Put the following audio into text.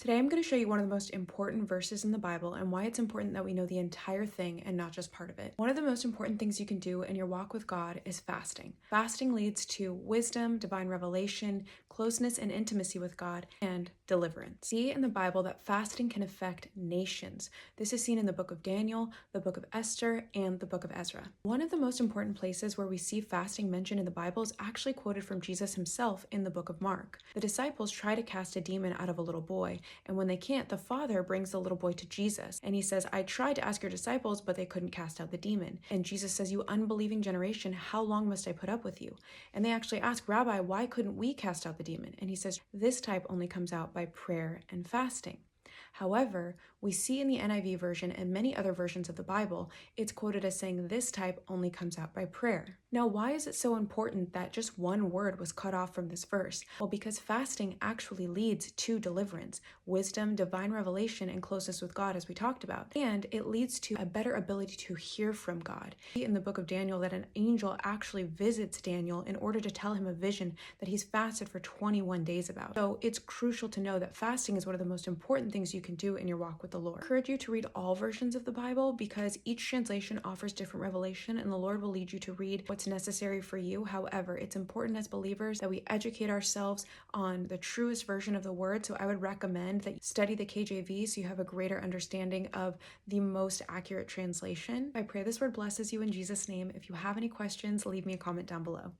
Today I'm going to show you one of the most important verses in the Bible and why it's important that we know the entire thing and not just part of it. One of the most important things you can do in your walk with God is fasting. Fasting leads to wisdom, divine revelation, closeness and intimacy with God, and deliverance. See in the Bible that fasting can affect nations. This is seen in the book of Daniel, the book of Esther, and the book of Ezra. One of the most important places where we see fasting mentioned in the Bible is actually quoted from Jesus himself in the book of Mark. The disciples try to cast a demon out of a little boy, and when they can't, the father brings the little boy to Jesus. And he says, I tried to ask your disciples, but they couldn't cast out the demon. And Jesus says, you unbelieving generation, how long must I put up with you? And they actually ask, Rabbi, why couldn't we cast out the demon? And he says, this type only comes out by prayer and fasting. However, we see in the NIV version and many other versions of the Bible, it's quoted as saying this type only comes out by prayer. Now, why is it so important that just one word was cut off from this verse? Well, because fasting actually leads to deliverance, wisdom, divine revelation, and closeness with God, as we talked about. And it leads to a better ability to hear from God. In the book of Daniel, that an angel actually visits Daniel in order to tell him a vision that he's fasted for 21 days about. So it's crucial to know that fasting is one of the most important things you can do in your walk with the Lord. I encourage you to read all versions of the Bible because each translation offers different revelation, and the Lord will lead you to read what's necessary for you. However, it's important as believers that we educate ourselves on the truest version of the word. So I would recommend that you study the KJV so you have a greater understanding of the most accurate translation. I pray this word blesses you in Jesus' name. If you have any questions, leave me a comment down below.